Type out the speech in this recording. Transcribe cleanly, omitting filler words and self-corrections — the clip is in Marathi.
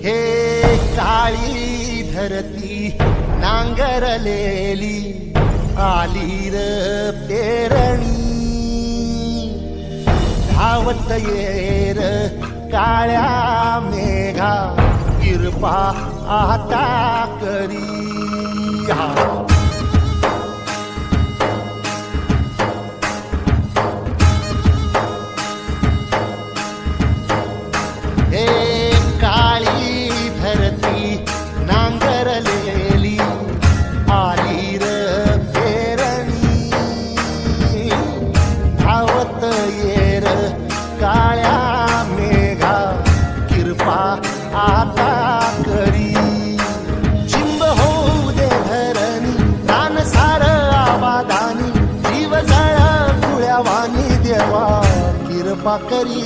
हे काळी धरती नांगरलेली आली र पेरणी धावत येर काळ्या मेघा कृपा आता करी हे काळी धरती नांगरलेली आली र पेरणी धावत येर काळ्या मेघा कृपा आता करी चिंब होऊ दे धरणी रान सार आबादानी जीव जळ कुळ्यावानी देवा कृपा करी